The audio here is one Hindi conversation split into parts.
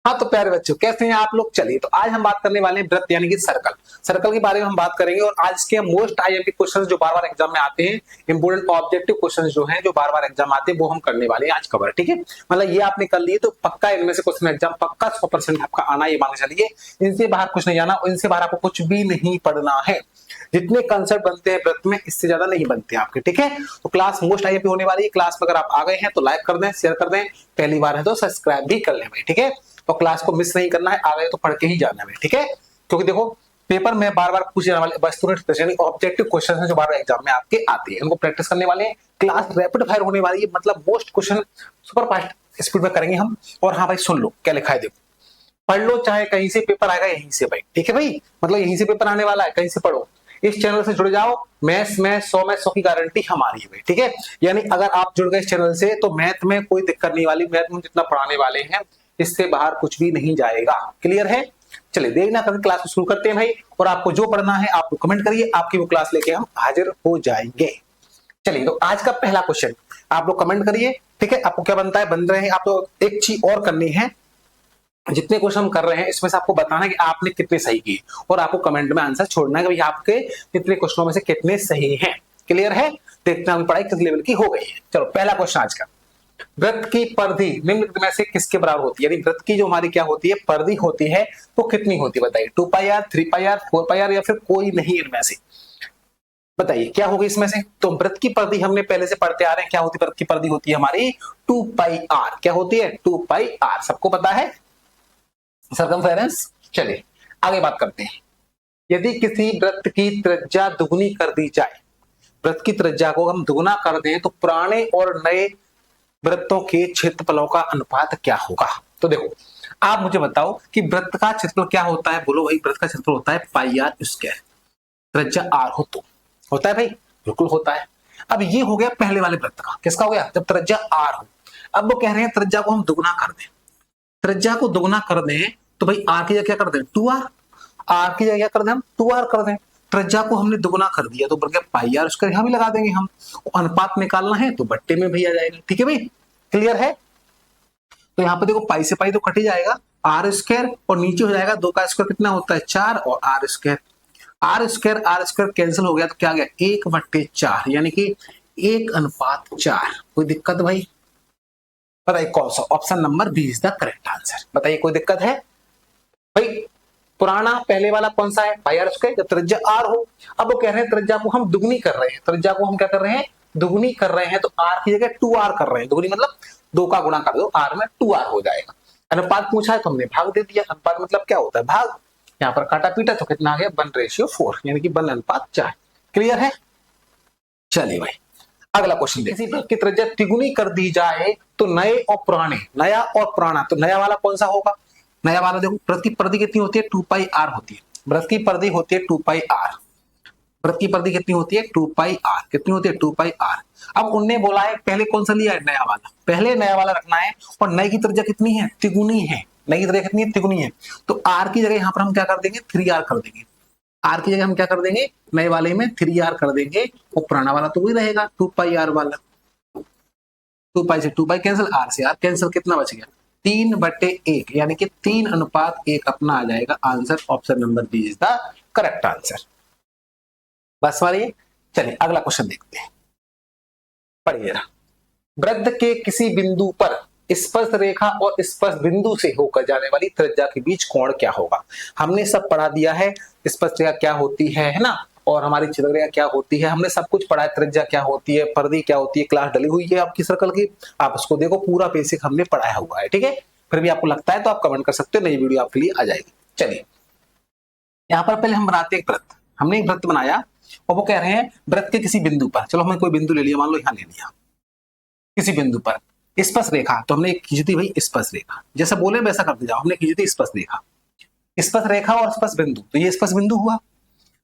हाँ तो प्यारे बच्चों, कैसे हैं आप लोग। चलिए, तो आज हम बात करने वाले हैं वृत्त यानी कि सर्कल। सर्कल के बारे में हम बात करेंगे और आज के मोस्ट आईएमपी क्वेश्चंस जो बार बार एग्जाम में आते हैं, इंपोर्टेंट ऑब्जेक्टिव क्वेश्चंस जो हैं जो बार बार एग्जाम आते हैं, वो हम करने वाले हैं आज कवर। ठीक है, मतलब ये आपने कर लिए तो पक्का इनमें से क्वेश्चन एग्जाम पक्का 100% आपका आना, ये मान के चलिए। इनसे बाहर कुछ नहीं जाना, इनसे बाहर आपको कुछ भी नहीं पढ़ना है। जितने कंसेप्ट बनते हैं वृत्त में, इससे ज्यादा नहीं बनते आपके। ठीक है, तो क्लास मोस्ट आईएमपी होने वाली है। क्लास में अगर आप आ गए हैं तो लाइक कर दें, शेयर कर दें, पहली बार है तो सब्सक्राइब भी कर लें भाई। ठीक है, तो क्लास को मिस नहीं करना है, आ गए तो पढ़ के ही जाना है। ठीक है, क्योंकि देखो पेपर में बार बार पूछे जाने वाले वस्तुनिष्ठ ऑब्जेक्टिव क्वेश्चन हैं जो बार बार एग्जाम में आपके आते हैं, उनको प्रैक्टिस करने वाले हैं। क्लास रैपिड फायर होने वाली है, मतलब most question super fast speed में करेंगे हम। और हाँ भाई सुन लो क्या लिखा है, देखो पढ़ लो, चाहे कहीं से पेपर आएगा यहीं से भाई। ठीक है भाई, मतलब यहीं से पेपर आने वाला है, कहीं से पढ़ो। इस चैनल से जुड़ जाओ, मैथ्स में 100 में 100 की गारंटी हमारी है भाई। ठीक है, यानी अगर आप जुड़ गए इस चैनल से तो मैथ में कोई दिक्कत नहीं वाली। मैथ में जितना पढ़ाने वाले हैं इससे बाहर कुछ भी नहीं जाएगा। क्लियर है। चलिए देखना करके क्लास को शुरू करते हैं भाई। और आपको जो पढ़ना है आप कमेंट करिए, आपकी वो क्लास लेके हम हाजिर हो जाएंगे। चलिए, तो आज का पहला क्वेश्चन आप लोग कमेंट करिए। ठीक है, आपको क्या बनता है, बन रहे हैं आप तो। एक चीज और करनी है, जितने क्वेश्चन हम कर रहे हैं इसमें से आपको बताना है कि आपने कितने सही किए, और आपको कमेंट में आंसर छोड़ना है कि भाई आपके कितने क्वेश्चनों में से कितने सही हैं। क्लियर है। देखते हैं पढ़ाई किस लेवल की हो गई है। चलो पहला क्वेश्चन आज का, वृत्त की परिधि निम्नलिखित में से किसके बराबर होती है। यानी वृत्त की जो हमारी क्या होती है, परिधि होती है, तो कितनी होती है बताइए। 2πr, 3πr, 4πr या फिर कोई नहीं इनमें से। बताइए क्या होगी इसमें से। तो वृत्त की परिधि हमने पहले से पढ़ते आ रहे हैं, क्या होती है वृत्त की परिधि, होती है हमारी 2πr। क्या होती है 2πr, सबको पता है, सरकमफेरेंस। चलिए आगे बात करते हैं। यदि किसी वृत्त की त्रिज्या दुगुनी कर दी जाए, वृत्त की त्रिज्या को हम दुगुना कर दें तो पुराने और नए वृत्तों के क्षेत्रफलों का अनुपात क्या होगा। तो देखो आप मुझे बताओ कि वृत्त का क्षेत्रफल क्या होता है। बोलो भाई, वृत्त का क्षेत्रफल होता है पाई आर स्क्वायर। त्रिज्या आर हो तो होता है भाई, बिल्कुल होता है। अब ये हो गया पहले वाले वृत्त का, किसका हो गया, जब त्रिज्या आर हो। अब वो कह रहे हैं त्रिज्या को हम दुगुना कर दें। त्रिज्या को दुगुना कर दें तो भाई आर की जगह क्या कर दें, 2r। आर की जगह क्या कर दें हम, 2r कर दें। त्रिज्या को हमने दुगुना कर दिया तो बढ़ गया पाई आर स्क्वायर, यहां भी लगा देंगे हम। अनुपात निकालना है तो बट्टे में भी आ जाएगा। ठीक है भाई, क्लियर है। तो यहाँ पे देखो पाई से पाई तो कट ही जाएगा, आर स्क्वायर और नीचे हो जाएगा 2 का स्क्वायर कितना होता है 4, और r square. R square cancel हो गया तो क्या आ गया 1/4, यानी कि 1:4। कोई दिक्कत भाई, बताइए कौन सा, option number B is the correct answer. बताइए कोई दिक्कत है भाई। पुराना पहले वाला कौन सा है, पाई आर स्क्वायर, जब त्रिज्या आर हो। अब वो कह रहे हैं त्रिज्या को हम दुगनी कर रहे हैं, त्रिज्या को हम क्या कर रहे हैं, दुगनी कर रहे हैं, तो आर की जगह 2r कर रहे हैं। दुगनी मतलब 2 का गुणा कर दो, आर में 2r हो जाएगा। अनुपात पूछा है तो हमने भाग दे दिया। अनुपात मतलब क्या होता है, भाग। यहाँ पर काटा पीटा तो कितना आ गया 1:4, यानी कि 1:4। क्लियर है। चलिए भाई अगला क्वेश्चन देखिए। किसी वृत्त की त्रिज्या तिगुनी कर दी जाए तो नए और पुराने, नया और पुराना, तो नया वाला कौन सा होगा। नया वाला देखो, वृत्त की परिधि कितनी होती है 2πr होती है। वृत्त की परिधि होती है 2πr। वृत्त की परिधि कितनी होती है 2πr, कितनी होती है 2πr। अब उनने बोला है पहले कौन सा लिया है, नया वाला। पहले नया वाला रखना है, और नई की त्रिज्या कितनी है, तिगुनी है। नई की त्रिज्या कितनी है, तिगुनी है। तो r की जगह यहाँ पर हम क्या कर देंगे 3r कर देंगे। आर की जगह हम क्या कर देंगे, नए वाले में 3r कर देंगे, और पुराना वाला तो वही रहेगा 2πr वाला। 2π से 2π कैंसिल, आर से आर कैंसिल, कितना बच गया 3/1, यानी कि 3:1 अपना आ जाएगा answer. Option number B is the correct answer. बस वाली। चलिए अगला क्वेश्चन देखते हैं, पढ़िए। वृत्त के किसी बिंदु पर स्पर्श रेखा और स्पर्श बिंदु से होकर जाने वाली त्रिज्या के बीच कोण क्या होगा। हमने सब पढ़ा दिया है, स्पर्श रेखा क्या होती है ना, और हमारी छिद्र रेखा क्या होती है, हमने सब कुछ पढ़ा है। त्रिज्या क्या होती है, परिधि क्या होती है, क्लास डली हुई है आपकी सर्कल की, आप उसको देखो, पूरा बेसिक हमने पढ़ाया हुआ है। ठीक है, फिर भी आपको लगता है तो आप कमेंट कर सकते हो, नई वीडियो आपके लिए आ जाएगी। चलिए यहाँ पर पहले हम बनाते एक वृत्त। हमने एक वृत्त बनाया और वो कह रहे हैं वृत्त के किसी बिंदु पर, चलो हमने कोई बिंदु ले लिया, मान लो यहाँ ले लिया, किसी बिंदु पर स्पर्श रेखा, तो हमने खींची थी भाई स्पर्श रेखा, जैसा बोले वैसा करते जाओ। हमने खींची थी स्पर्श रेखा, स्पर्श रेखा और स्पर्श बिंदु, तो ये स्पर्श बिंदु हुआ।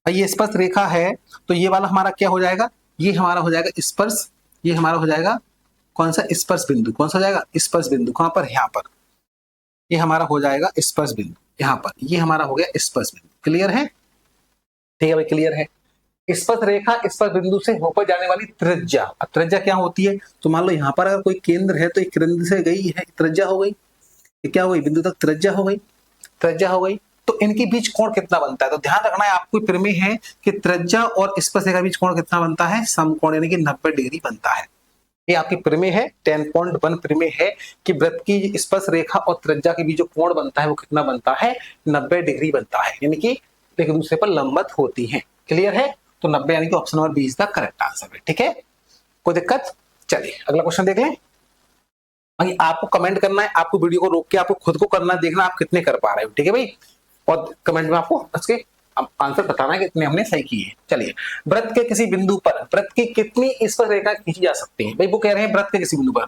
ये स्पर्श रेखा है तो ये वाला हमारा क्या हो जाएगा, ये हमारा हो जाएगा स्पर्श, ये हमारा हो जाएगा कौन सा, स्पर्श बिंदु। कौन सा हो जाएगा, स्पर्श बिंदु। कहां पर, यहाँ पर, ये हमारा हो जाएगा स्पर्श बिंदु। यहाँ पर ये हमारा हो गया स्पर्श बिंदु। क्लियर है, ठीक है भाई, क्लियर है। स्पर्श रेखा स्पर्श बिंदु से होकर जाने वाली त्रिज्या, त्रिज्या क्या होती है, तो मान लो यहाँ पर अगर कोई केंद्र है तो एक केंद्र से गई है, त्रिज्या हो गई। ये क्या हो गई, बिंदु तक त्रिज्या हो गई, त्रिज्या हो गई। तो इनके बीच कोण कितना बनता है, तो ध्यान रखना है आपको प्रमेय है कि त्रिज्या और स्पर्शरेखा के बीच कोण कितना बनता है, समकोण यानी कि 90 डिग्री बनता है। ये आपकी प्रमेय है, 10.1 प्रमेय है कि वृत्त की स्पर्श रेखा और त्रिज्या के बीच जो कोण बनता है वो कितना बनता है, 90 डिग्री बनता है, यानी कि एक दूसरे पर लंबवत होती है। क्लियर है, तो 90 यानी कि option number B is the correct answer है। ठीक है, कोई दिक्कत? चलिए अगला क्वेश्चन देख लें। आपको कमेंट करना है, आपको वीडियो को रोक के आपको खुद को करना, देखना आप कितने कर पा रहे हो। ठीक है भाई, और कमेंट में आपको उसके आंसर बताना है कि कितने हमने सही किए। चलिए, वृत्त के किसी बिंदु पर वृत्त की कितनी स्पर्श रेखा खींची जा सकती है? भाई वो कह रहे हैं वृत्त के किसी बिंदु पर,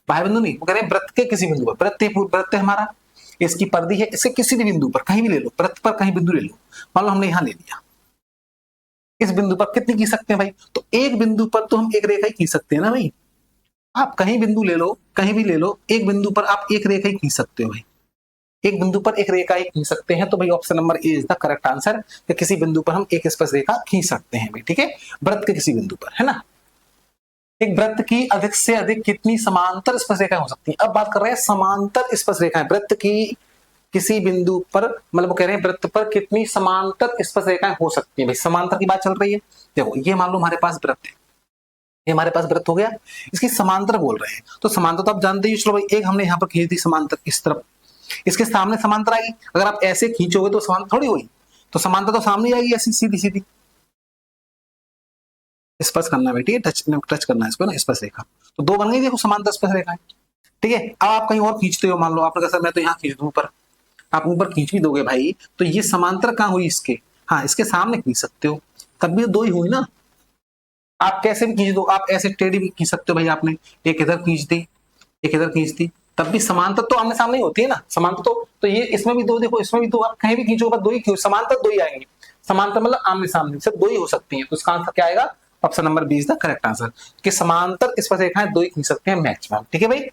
बाह्य बिंदु नहीं, वो कह रहे हैं वृत्त के किसी बिंदु पर। वृत्त है हमारा, इसकी परिधि है, इसके किसी भी बिंदु पर कहीं भी ले लो, वृत्त पर कहीं बिंदु ले लो, मान लो हमने यहां ले लिया, इस बिंदु पर कितनी खींच सकते हैं भाई? तो एक बिंदु पर तो हम एक रेखा ही खींच सकते हैं ना भाई। आप कहीं बिंदु ले लो, कहीं भी ले लो, एक बिंदु पर आप एक रेखा ही खींच सकते हो भाई, एक बिंदु पर एक रेखा ही खींच सकते हैं। तो भाई option number A is the correct answer, कि किसी बिंदु पर हम एक स्पर्श रेखा खींच सकते हैं भाई। ठीक है, वृत्त के किसी बिंदु पर, है ना। एक वृत्त की अधिक से अधिक कितनी समांतर स्पर्श रेखाएं हो सकती हैं? अब बात कर रहे हैं समांतर स्पर्श रेखाएं, वृत्त की किसी बिंदु पर, मतलब वो कह रहे हैं वृत्त पर कितनी समांतर स्पर्श रेखाएं हो सकती हैं। भाई समांतर की बात चल रही है, देखो ये मान लो हमारे पास वृत्त है, ये हमारे पास वृत्त हो गया, इसकी समांतर बोल रहे हैं, तो समांतर तो आप जानते ही, चलो भाई एक हमने यहाँ पर खींच दी समांतर इस तरफ, इसके सामने समांतर आएगी, अगर आप ऐसे खींचोगे तो समांतर थोड़ी होगी, तो समांतर तो सामने आएगी ऐसी सीधी सीधी, स्पर्श करना है बेटी, टच करना है इसको ना, स्पर्श रेखा, तो दो बन गई देखो समांतर स्पर्श रेखाएं। ठीक है, अब आप कहीं और खींचते हो, मान लो आपने कहा सर मैं तो यहाँ खींच दूं ऊपर, आप ऊपर खींच भी दोगे भाई, तो ये समांतर कहाँ हुई इसके, हाँ इसके सामने खींच सकते हो, तब भी तो दो ही हुई ना। आप कैसे भी खींच दो, आप ऐसे टेढ़ी भी खींच सकते हो भाई, आपने एक इधर खींच दी, एक इधर खींच दी, तब भी समांतर तो आमने सामने ही होती है ना, समांतर तो ये इसमें भी दो देखो, इसमें भी दो, आप कहीं भी खींचोगे दो ही क्यों, समांतर दो ही आएंगे, समांतर मतलब आमने सामने सिर्फ दो ही हो सकती हैं, तो इसका आंसर क्या आएगा, option number B is the correct answer, कि समांतर स्पर्श रेखाएं दो ही खींच सकते हैं मैक्सिमम। ठीक है भाई,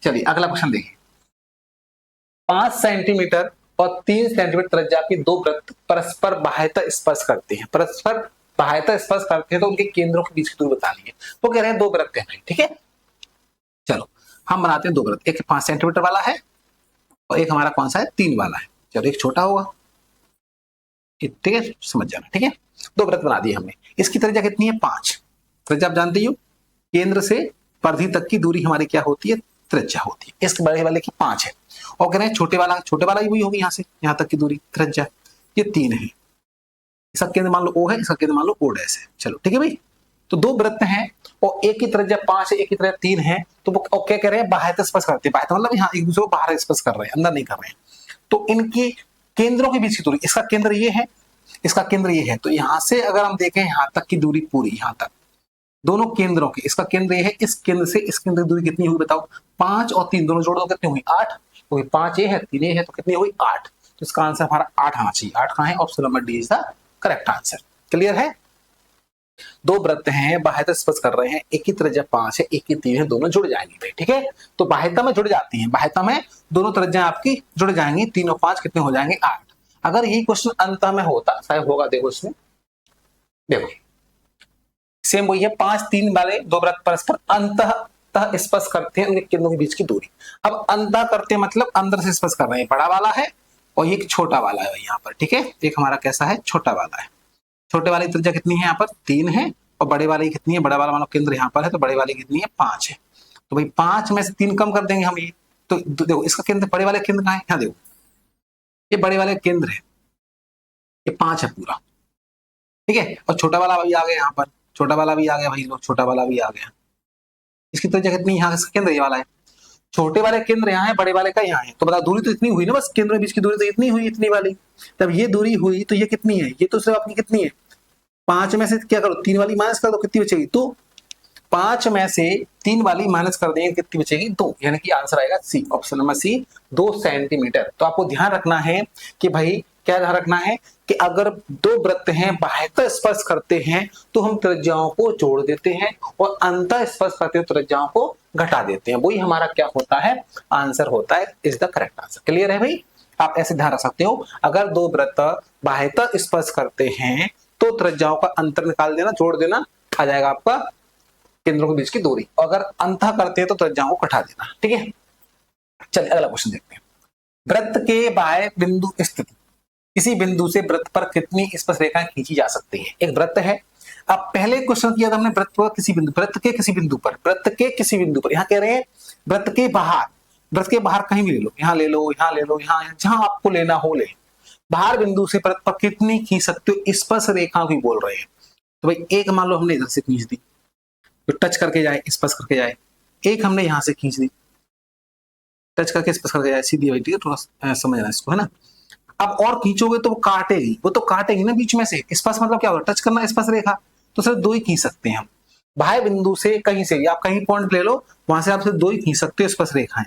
चलिए अगला क्वेश्चन देखिए। 5 सेंटीमीटर और 3 सेंटीमीटर त्रिज्या के दो वृत्त परस्पर बाह्यतः स्पर्श करते हैं, परस्पर बाह्यतः स्पर्श करते हैं, तो उनके केंद्रों के बीच की दूरी बतानी है। वो कह रहे हैं दो वृत्त हैं, ठीक है, चलो हम बनाते हैं दो वृत्त, एक 5 सेंटीमीटर वाला है और एक हमारा कौन सा है, 3 वाला है। चलो एक छोटा होगा, ठीक है, समझ जाना। ठीक है, दो वृत्त बना दिए हमने, इसकी त्रिज्या कितनी है, 5। त्रिज्या आप जानते हो, केंद्र से परिधि तक की दूरी हमारी क्या होती है, त्रिज्या होती है। इस बड़े वाले की 5 है, और कह रहे हैं छोटे वाला ही वही होगी, यहाँ से यहाँ तक की दूरी त्रिज्या, ये 3 है। इसका केंद्र मान लो O है, इसका केंद्र मान लो O' है। चलो ठीक है भाई, तो दो वृत्त हैं और एक की त्रिज्या 5 है, एक की त्रिज्या 3 है, तो वो क्या कह रहे हैं, बाह्यतः स्पर्श करते हैं, बाह्यतः मतलब यहाँ एक दूसरे को बाहर स्पर्श कर रहे हैं, अंदर नहीं कर रहे हैं। तो इनकी केंद्रों के बीच की दूरी, इसका केंद्र ये है, इसका केंद्र ये है, तो यहां से अगर हम देखें यहाँ तक की दूरी पूरी, यहाँ तक दोनों केंद्रों की, इसका केंद्र ये है, इस केंद्र से इस केंद्र की दूरी कितनी हुई बताओ, 5 और 3 दोनों जोड़ दो कितनी हुई, 8, क्योंकि 5 ये है 3 ये है, तो कितनी हुई 8, तो इसका आंसर हमारा 8 आना चाहिए। 8 कहां है, option number D is the correct answer. Clear है, दो वृत्त हैं बाह्यतः स्पर्श कर रहे हैं, एक की त्रिज्या 5 है, एक की 3 है, दोनों जुड़ जाएंगे भाई। ठीक है, तो बाह्यता में जुड़ जाती हैं, बाह्यता में दोनों त्रिज्या आपकी जुड़ जाएंगी, 3 और 5 कितने हो जाएंगे, 8। अगर यही क्वेश्चन अंत में होता, शायद होगा, देखो इसमें देखो सेम वही है, 5 3 वाले दो वृत्त परस्पर अंततः स्पर्श करते हैं, उनके केंद्रों के बीच की दूरी। अब अंतः करते हैं मतलब अंदर से स्पर्श कर रहे हैं, बड़ा वाला है और ये छोटा वाला है यहाँ पर। ठीक है, एक हमारा कैसा है, छोटा वाला है, छोटे वाले की त्रिज्या कितनी है, यहाँ पर 3 है, और बड़े वाले की कितनी है, बड़ा वाला मानो केंद्र यहाँ पर है, तो बड़े वाले की कितनी है, 5 है। तो भाई 5 में से 3 कम कर देंगे हम, ये तो देखो इसका केंद्र, बड़े वाले केंद्र कहाँ है, यहाँ देखो ये बड़े वाले केंद्र है, ये 5 है पूरा। ठीक है, और छोटा वाला भी आ गया यहाँ पर, छोटा वाला भी आ गया भाई, छोटा वाला भी आ गया, इसकी त्रिज्या कितनी, यहाँ इसका केंद्र ये वाला है, छोटे वाले केंद्र यहाँ है, बड़े वाले का यहाँ है, तो बताओ दूरी तो इतनी हुई ना, बस केंद्र के बीच की दूरी तो इतनी हुई, इतनी वाली। तब ये दूरी हुई तो ये कितनी है, ये तो सिर्फ आपकी कितनी है, 5 में से क्या करो, 3 वाली माइनस कर दो, कितनी बचेगी, तो 5 में से 3 वाली माइनस कर देंगे, कितनी बचेगी, 2, यानी कि आंसर आएगा सी, ऑप्शन नंबर सी, 2 सेंटीमीटर। तो आपको ध्यान रखना है कि भाई क्या ध्यान रखना है कि अगर दो वृत्त हैं बाह्यतः स्पर्श करते हैं तो हम त्रिज्याओं को जोड़ देते हैं, और अंतः स्पर्श करते हैं त्रिज्याओं को घटा देते हैं, वही हमारा क्या होता है, आंसर होता है, is the correct answer. Clear है भाई, आप ऐसे ध्यान रख सकते हो, अगर दो वृत्त बाह्यतः स्पर्श करते हैं तो त्रिज्याओं का अंतर निकाल देना, जोड़ देना, आ जाएगा आपका केंद्रों के बीच की दूरी, और अगर अंतः करते हैं तो त्रिज्याओं को घटा देना। ठीक है, चलिए अगला क्वेश्चन देखते हैं। वृत्त के बाह्य बिंदु स्थित किसी बिंदु से वृत्त पर कितनी स्पर्श रेखाएं खींची जा सकती है। एक वृत्त है, अब पहले क्वेश्चन किया था हमने वृत्त पर किसी बिंदु, वृत्त के किसी बिंदु पर, वृत्त के किसी बिंदु पर, यहाँ कह रहे हैं वृत्त के बाहर, वृत्त के बाहर कहीं भी ले लो, यहाँ ले लो, यहाँ ले लो, यहाँ, जहां आपको लेना हो ले, बाहर बिंदु से वृत्त पर कितनी खींच सकते हो स्पर्श रेखा की बोल रहे हैं। तो भाई एक मान लो हमने इधर से खींच दी, तो टच करके जाए, स्पर्श करके जाए, एक हमने यहां से खींच दी, टच करके स्पर्श करके जाए, सीधी बैठी है, थोड़ा समझना इसको, है ना। अब और खींचोगे तो वो काटेगी, वो तो काटेगी ना बीच में से, स्पर्श मतलब क्या होगा, टच करना, स्पर्श रेखा, तो सिर्फ दो ही खींच सकते हैं हम, बाह्य बिंदु से कहीं से भी, आप कहीं पॉइंट ले लो, वहां से आप सिर्फ दो ही खींच सकते हो स्पर्श रेखाएं।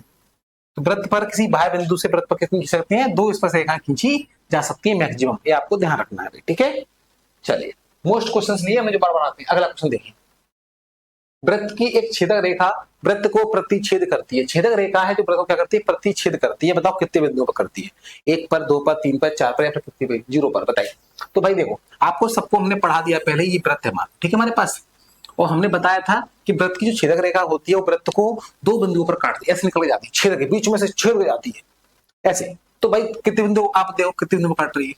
तो वृत्त पर किसी बाह्य बिंदु से वृत्त पर कितनी खींच सकते हैं, दो स्पर्श रेखाएं खींची जा सकती है मैक्सिमम, ये आपको ध्यान रखना है, ठीक है। चलिए मोस्ट क्वेश्चंस लिए हमने जो बार बार आते हैं। अगला क्वेश्चन देखिए, वृत्त की एक छेदक रेखा वृत्त को प्रतिच्छेद करती है। छेदक रेखा है जो वृत्त को क्या करती है, प्रतिच्छेद करती है। बताओ कितने बिंदुओं पर करती है, एक पर, दो पर, तीन पर, चार पर, या फिर कितने पर, जीरो पर, बताइए। तो भाई देखो, आपको सबको हमने पढ़ा दिया पहले, ये वृत्त है हमारा, ठीक है, हमारे पास, और हमने बताया था कि वृत्त की जो छेदक रेखा होती है वो वृत्त को दो बिंदुओं पर काटती है, ऐसे निकल जाती है, छेद के बीच में से छेद हो जाती है ऐसे। तो भाई कितने बिंदु, आप देखो कितने बिंदुओं पर काट रही है,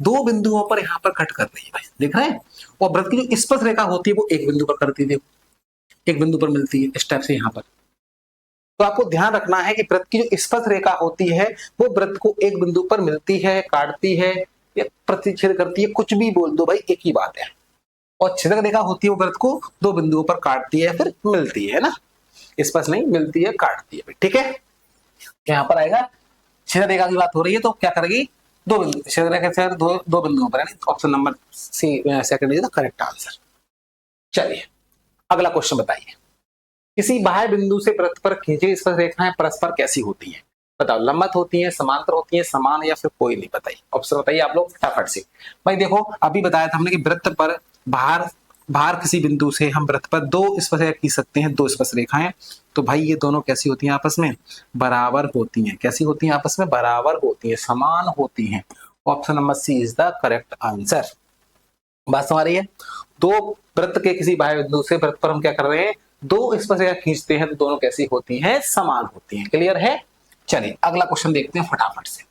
दो बिंदुओं पर यहाँ पर कट कर रही है, भाई देख रहे हैं। और वृत्त की जो स्पर्श रेखा होती है वो एक बिंदु पर करती है, देखो एक बिंदु पर मिलती है इस टाइप से यहाँ पर। तो आपको ध्यान रखना है कि वृत्त की जो स्पर्श रेखा होती है वो वृत्त को एक बिंदु पर मिलती है, काटती है, या प्रतिच्छेद करती है, कुछ भी बोल दो भाई, एक ही बात है। और छेदक रेखा होती है वो वृत्त को दो बिंदुओं पर काटती है, फिर मिलती है ना, स्पर्श नहीं, मिलती है, काटती है, ठीक है। यहाँ पर आएगा छेदक रेखा की बात हो रही है तो क्या करेगी, दो बिंदु, छेदक रेखा से दो बिंदुओं पर, यानी option number C second is the correct answer. चलिए अगला क्वेश्चन बताइए, किसी बाह्य बिंदु से वृत्त पर खींची स्पर्श रेखाएं परस्पर कैसी होती हैं। बताओ, लंबवत होती हैं, समांतर होती हैं, समान, या फिर कोई नहीं, बताइए ऑप्शन बताइए आप लोग फटाफट से। भाई देखो अभी बताया था हमने कि वृत्त पर बाहर किसी बिंदु से हम वृत्त पर दो स्पर्श रेखा खींच सकते हैं, दो स्पर्श रेखाएं। तो भाई ये दोनों कैसी होती हैं आपस में, बराबर होती हैं। कैसी होती हैं आपस में, बराबर होती हैं, समान होती हैं। Option number C is the correct answer. बात समझ रही है। दो वृत्त के किसी बाह्य बिंदु से वृत्त पर हम क्या कर रहे हैं, दो स्पर्श रेखा खींचते हैं, तो दोनों कैसी होती हैं, समान होती हैं। क्लियर है। चलिए अगला क्वेश्चन देखते हैं फटाफट से।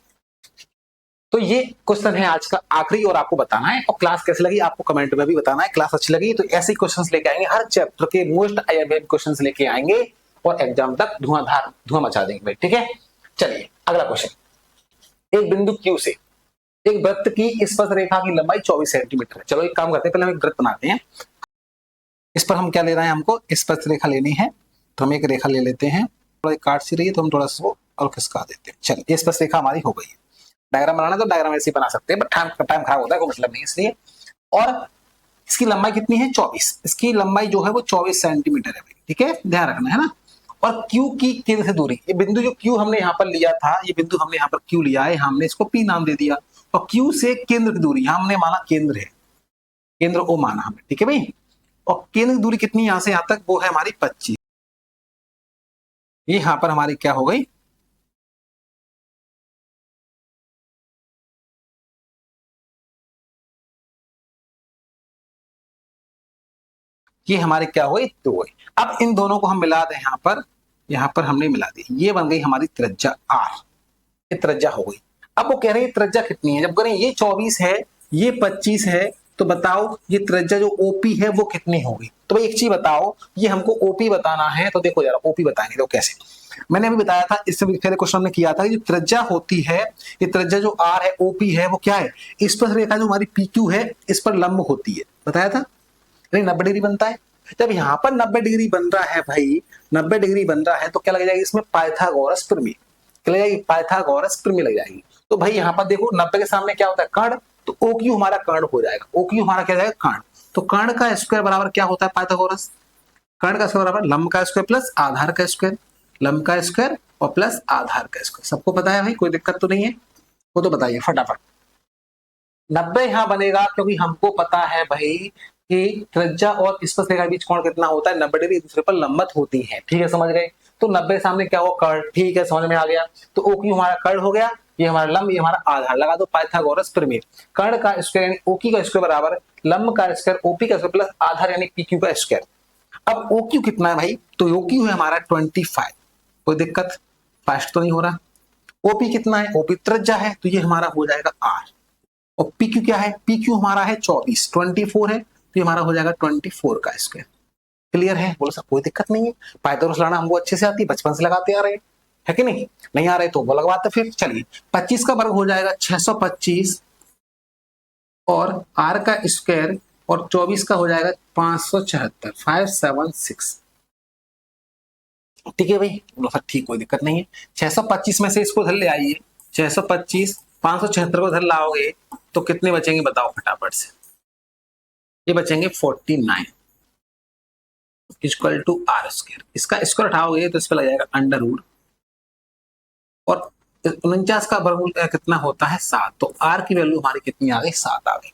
तो ये क्वेश्चन है आज का आखिरी, और आपको बताना है, और क्लास कैसी लगी आपको कमेंट में भी बताना है। क्लास अच्छी लगी तो ऐसे क्वेश्चंस लेके आएंगे, हर चैप्टर के मोस्ट आईएमपी क्वेश्चंस लेके आएंगे, और एग्जाम तक धुआं मचा देंगे भाई, ठीक है। चलिए अगला क्वेश्चन, एक बिंदु Q से एक वृत्त की स्पर्श रेखा की लंबाई 24 सेंटीमीटर है। चलो एक काम करते हैं, पहले हम एक वृत्त बनाते हैं। इस पर हम क्या ले रहे हैं, हमको स्पर्श रेखा लेनी है, तो हम एक रेखा ले लेते हैं, थोड़ा काट सी रही है तो हम थोड़ा सा और खिसका देते हैं। चलिए ये स्पर्श रेखा हमारी हो गई है। डायग्राम बनाना तो डायग्राम ऐसे बना सकते हैं, बट टाइम खराब होता है, कोई मतलब नहीं इसलिए। और इसकी लंबाई कितनी है, 24। इसकी लंबाई जो है वो 24 सेंटीमीटर है, ठीक है, ध्यान रखना है ना। और Q की केंद्र से दूरी, ये बिंदु जो Q हमने यहाँ पर लिया था, ये बिंदु हमने यहाँ पर Q लिया है, हमने इसको P नाम दे दिया। और Q से केंद्र की दूरी यहाँ हमने माना केंद्र है, केंद्र O माना हमने, ठीक है भाई। और केंद्र की दूरी कितनी यहाँ से यहाँ तक, वो है हमारी 25। ये यहाँ पर हमारी क्या हो गई, ये हमारे क्या हुई, 2 हुई। अब इन दोनों को हम मिला दें, यहाँ पर हमने मिला दी, ये बन गई हमारी त्रिज्या R, ये त्रिज्या हो गई। अब वो कह रहे हैं त्रिज्या कितनी है, जब कह रहे हैं ये 24 है, ये 25 है, तो बताओ ये त्रिज्या जो OP है वो कितनी होगी। तो भाई एक चीज बताओ, ये हमको OP बताना है, तो देखो जरा OP बताएंगे तो कैसे। मैंने अभी बताया था, इससे पहले क्वेश्चन में किया था, ये त्रिज्या होती है, ये त्रिज्या जो R है, OP है, वो क्या है, स्पर्श रेखा जो हमारी PQ है इस पर लंब होती है, बताया था, 90 डिग्री बनता है। जब यहाँ पर 90 डिग्री बन रहा है भाई, 90 डिग्री बन रहा है, तो क्या लग जाएगी इसमें, पाइथागोरस प्रमेय, क्या लग जाएगी, पाइथागोरस प्रमेय लग जाएगी। तो भाई यहाँ पर देखो 90 के सामने क्या होता है, कर्ण, तो OQ हमारा कर्ण हो जाएगा, OQ हमारा क्या जाएगा, कर्ण। तो कर्ण का स्क्वायर बराबर क्या होता है, पाइथागोरस, कर्ण का स्क्वायर बराबर लंब का स्क्वायर प्लस आधार का स्क्वायर, लंब का स्क्वायर और प्लस आधार का स्क्वायर। सबको पता है भाई, कोई दिक्कत तो नहीं है, वो तो बताइए फटाफट। 90 यहाँ बनेगा, क्योंकि हमको पता है भाई कि त्रिज्या और स्पर्श रेखा के बीच कोण कितना होता है, 90 डिग्री, एक दूसरे पर लंबवत होती है, ठीक है, समझ गए। तो 90 सामने क्या हो, कर्ण, ठीक है, समझ में आ गया। तो OQ हमारा कर्ण हो गया, ये हमारा लंब, ये हमारा आधार, लगा दो पाइथागोरस प्रमेय। कर्ण का स्क्वायर यानी OQ का स्क्वायर बराबर लंब का स्क्वायर OP का स्क्वायर प्लस आधार यानी PQ का स्क्वायर। अब OQ कितना है भाई, तो OQ है हमारा 25। कोई दिक्कत, फास्ट तो नहीं हो रहा, ओपी कितना है, ओपी त्रिज्या है तो ये हमारा हो जाएगा आर। और पी क्यू क्या है, पी क्यू हमारा है 24, 24 है तो ये हमारा हो जाएगा 24 का स्क्वायर। क्लियर है, बोलो सर कोई दिक्कत नहीं है, पाइथागोरस लगाना हमको अच्छे से आती है, बचपन से लगाते आ रहे हैं, है कि नहीं, नहीं आ रहे तो वो लगवाते फिर। चलिए 25 का वर्ग हो जाएगा 625 और आर का स्क्वायर और 24 का हो जाएगा 574, 576। ठीक है भाई, बोलो सर ठीक, कोई दिक्कत नहीं है। 625 में से इसको इधर ले आइए, 625 576 को इधर लाओगे तो कितने बचेंगे बताओ फटाफट से, ये बचेंगे 49 इक्वल टू आर स्क्वायर। इसका स्क्वायर उठाओगे तो इस पर लग जाएगा अंडर रूट और 49 का वर्गमूल कितना होता है 7, तो आर की वैल्यू हमारी कितनी आ गई 7 आ गई।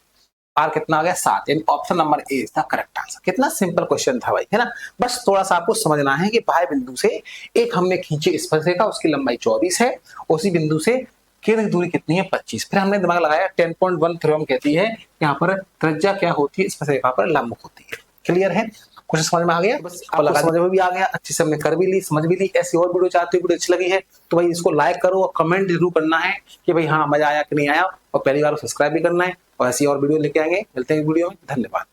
आर कितना आ गया 7, यानी option number A is the correct answer. कितना सिंपल क्वेश्चन था भाई, है ना। बस थोड़ा सा आपको समझना है कि बाह्य बिंदु से एक हमने खींचे स्पर्शरेखा, उसकी लंबाई 24 है, उसी बिंदु से केंद्र की दूरी कितनी है 25। फिर हमने दिमाग लगाया 10.1 थ्योरम कहती है यहाँ पर त्रिज्या क्या होती है स्पर्शरेखा पर लंब होती है। क्लियर है, कुछ समझ में आ गया, बस आपको समझ में भी आ गया, अच्छे से हमने कर भी ली, समझ भी ली। ऐसी और वीडियो चाहते हो, वीडियो अच्छी लगी है तो भाई इसको लाइक करो और कमेंट जरूर करना है कि भाई हाँ मजा आया कि नहीं आया, और पहली बार सब्सक्राइब भी करना है। और ऐसी और वीडियो लेके आएंगे, मिलते हैं वीडियो में, धन्यवाद।